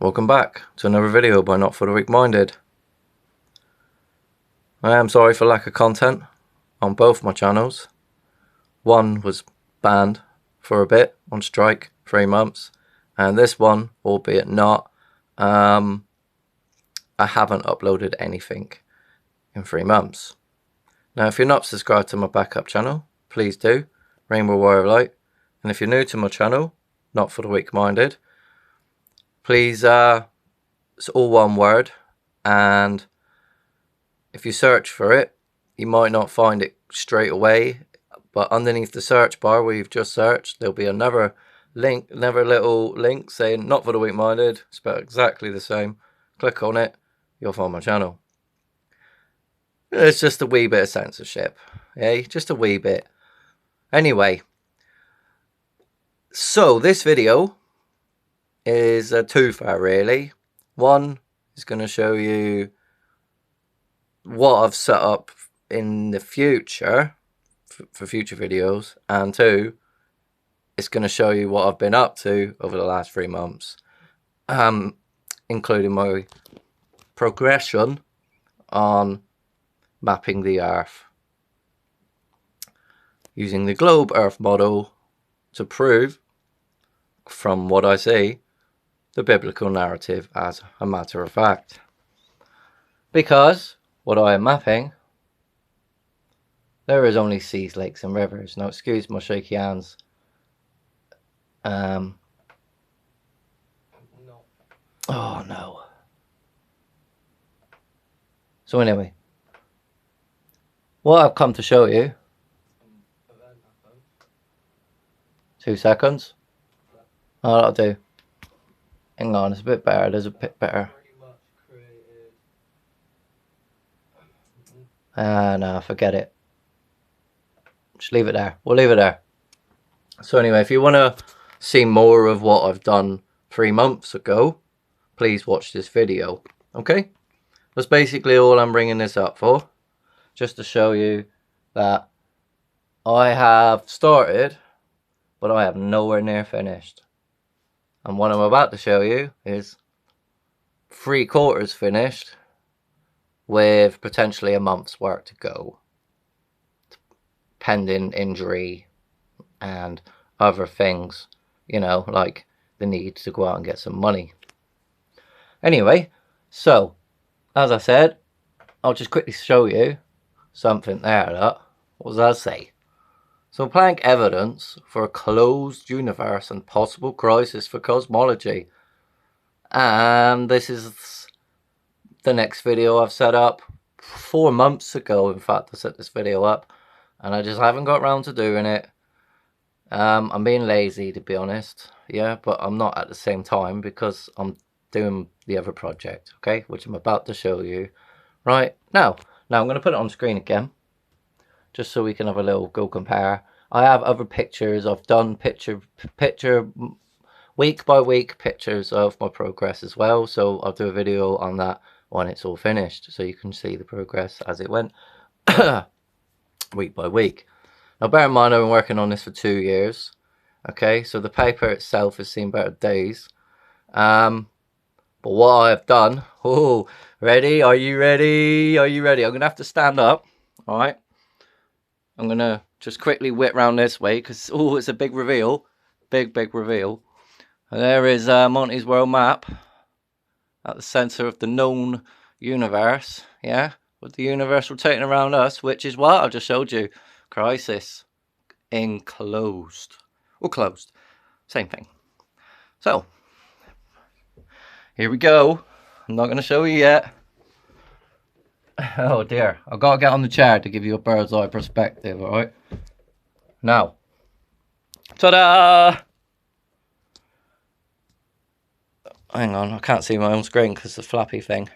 Welcome back to another video by Not For The Weak Minded. I am sorry for lack of content on both my channels. One was banned for a bit, on strike, 3 months, and this one, albeit not, I haven't uploaded anything in 3 months. Now if you're not subscribed to my backup channel, please do, Rainbow Wire of Light, and if you're new to my channel, Not For The Weak Minded, please, it's all one word, and if you search for it, you might not find it straight away, but underneath the search bar where you've just searched, there'll be another link, another little link saying Not For The Weak Minded, spelled exactly the same. Click on it, you'll find my channel. It's just a wee bit of censorship, eh? Just a wee bit. Anyway, so this video is a twofer really. One is going to show you what I've set up in the future for future videos, and two, it's going to show you what I've been up to over the last 3 months, including my progression on mapping the Earth using the globe Earth model to prove, from what I see, the biblical narrative as a matter of fact. Because what I am mapping, there is only seas, lakes and rivers. Now excuse my shaky hands. Oh no. So anyway, what I've come to show you, 2 seconds. Oh, that'll do. Hang on, it's a bit better. There's a bit better. No, forget it. Just leave it there. We'll leave it there. So anyway, if you want to see more of what I've done 3 months ago, please watch this video. Okay? That's basically all I'm bringing this up for. Just to show you that I have started, but I have nowhere near finished. And what I'm about to show you is 3/4 finished with potentially a month's work to go, pending injury and other things, you know, like the need to go out and get some money. Anyway, so as I said, I'll just quickly show you something there. That, what does that say? So plank evidence for a closed universe and possible crisis for cosmology. And this is the next video I've set up 4 months ago. In fact, I set this video up and I just haven't got around to doing it. I'm being lazy, to be honest. Yeah, but I'm not at the same time because I'm doing the other project, okay, which I'm about to show you right now. Now I'm going to put it on screen again, just so we can have a little go compare. I have other pictures. I've done picture week by week pictures of my progress as well, so I'll do a video on that when it's all finished, so you can see the progress as it went week by week. Now bear in mind I've been working on this for 2 years, okay, so the paper itself has seen better days, but what I've done, ready? Are you ready? Are you ready? I'm gonna have to stand up. All right, I'm gonna just quickly whip round this way because it's a big reveal, big reveal. And there is Monty's world map at the center of the known universe, yeah, with the universe rotating around us, which is what I just showed you. Crisis enclosed or closed, same thing. So here we go. I'm not going to show you yet. Oh dear, I've got to get on the chair to give you a bird's eye perspective. All right, now, ta-da! Hang on, I can't see my own screen because the flappy thing.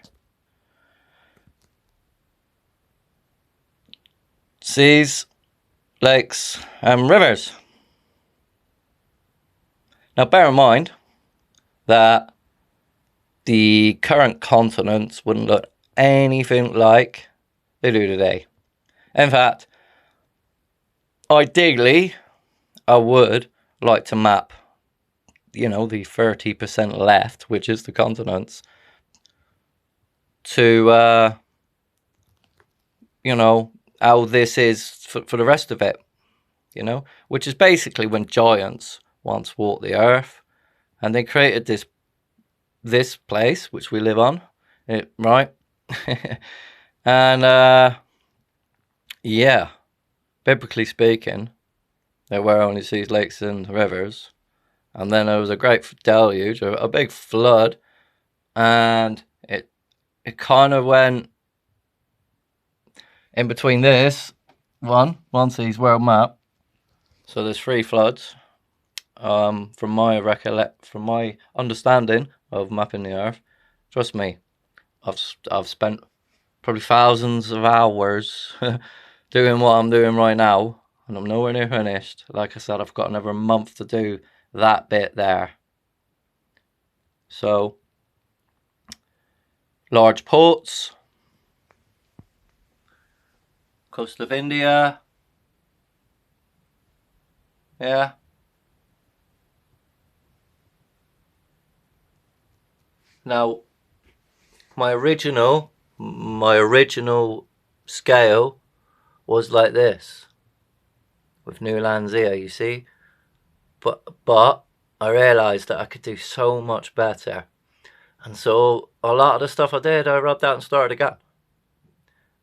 Seas, lakes and rivers. Now bear in mind that the current continents wouldn't look anything like they do today. In fact, ideally I would like to map you know, the 30% left, which is the continents, to you know, how this is for the rest of it, you know, which is basically when giants once walked the earth, and they created this place which we live on, right? And yeah, biblically speaking, there were only seas, lakes, and rivers, and then there was a great deluge, a big flood, and it kind of went in between this one sea's world map. So there's 3 floods. From my understanding of mapping the earth, trust me, I've spent probably thousands of hours doing what I'm doing right now, and I'm nowhere near finished. Like I said, I've got another month to do that bit there. So, large ports, coast of India, yeah. Now, my original scale was like this, with new lands here, you see. But I realised that I could do so much better. And so a lot of the stuff I did, I rubbed out and started again.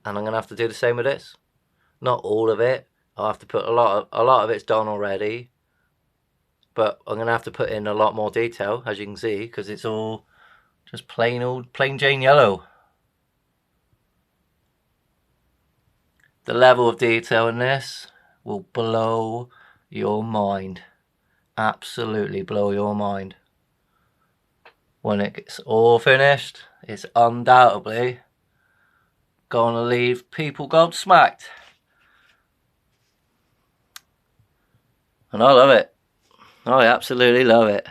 And I'm going to have to do the same with this. Not all of it. I'll have to put a lot of it's done already. But I'm going to have to put in a lot more detail, as you can see, because it's all just plain Jane yellow. The level of detail in this will blow your mind. Absolutely blow your mind. When it gets all finished, it's undoubtedly going to leave people gobsmacked. And I love it. I absolutely love it.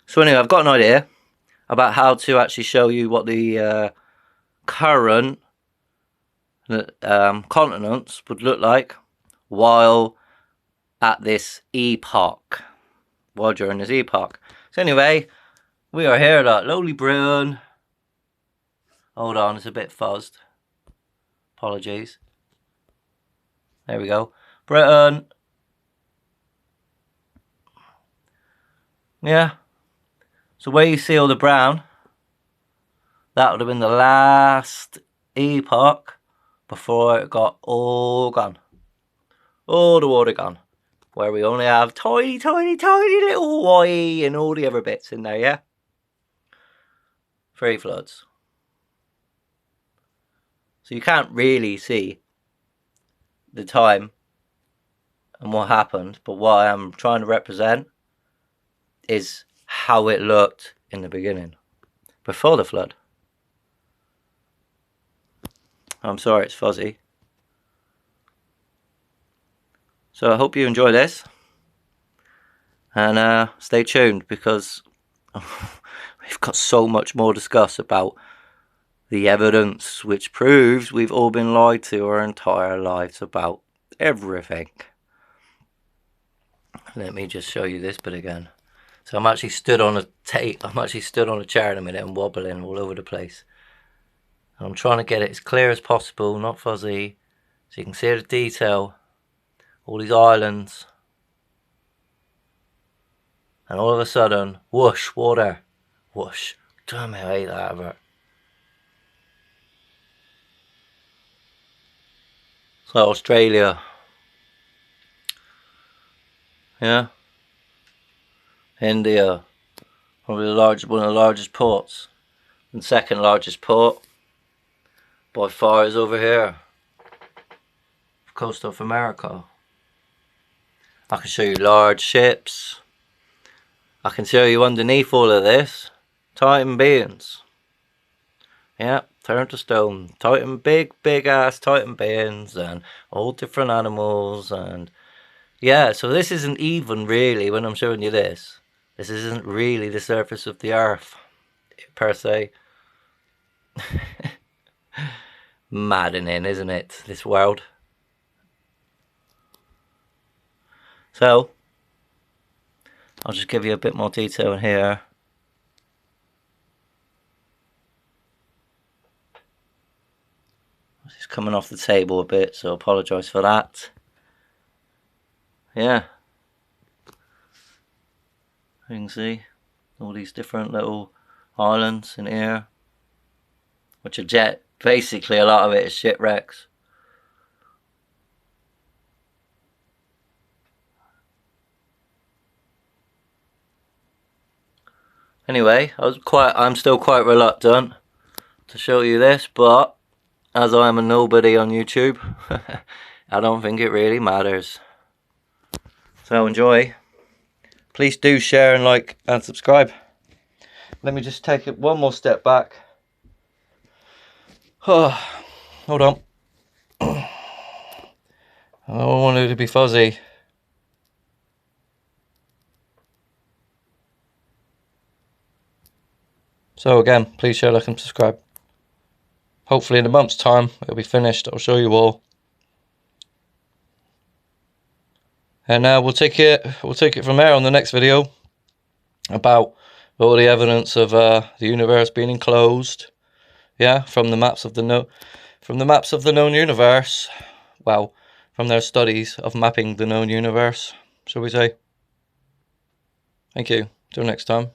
So anyway, I've got an idea about how to actually show you what the current continents would look like while at this epoch. While during this epoch. So anyway, we are here at lowly Britain. Hold on, it's a bit fuzzed. Apologies. There we go. Britain. Yeah. So where you see all the brown, that would have been the last epoch before it got all gone. All the water gone. Where we only have tiny little Hawaii and all the other bits in there, yeah? 3 floods. So you can't really see the time and what happened, but what I'm trying to represent is how it looked in the beginning, before the flood. I'm sorry it's fuzzy. So I hope you enjoy this, and stay tuned, because we've got so much more to discuss about the evidence which proves we've all been lied to our entire lives about everything. Let me just show you this bit again. So I'm actually stood on a chair in a minute and wobbling all over the place. And I'm trying to get it as clear as possible, not fuzzy, so you can see the detail. All these islands. And all of a sudden, whoosh, water. Whoosh. Damn it, I hate that ever. So Australia. Yeah. India. Probably one of the largest ports. And second largest port by far is over here. Coast of America. I can show you large ships. I can show you underneath all of this Titan beings. Yeah, turned to stone. Titan, big ass Titan beings, and all different animals. And yeah, so this isn't even really, when I'm showing you this, this isn't really the surface of the earth per se. Maddening, isn't it, this world? So I'll just give you a bit more detail in here. It's coming off the table a bit, so I apologise for that. Yeah, you can see all these different little islands in here, which are basically a lot of it is shipwrecks. Anyway, I'm still quite reluctant to show you this, but as I am a nobody on YouTube, I don't think it really matters. So enjoy. Please do share and like and subscribe. Let me just take it one more step back. Oh, hold on. I don't want it to be fuzzy. So again, please share, like and subscribe. Hopefully in a month's time it'll be finished. I'll show you all. And now we'll take it from there on the next video about all the evidence of the universe being enclosed. Yeah, from the maps of the known universe. Well, from their studies of mapping the known universe, shall we say. Thank you. Till next time.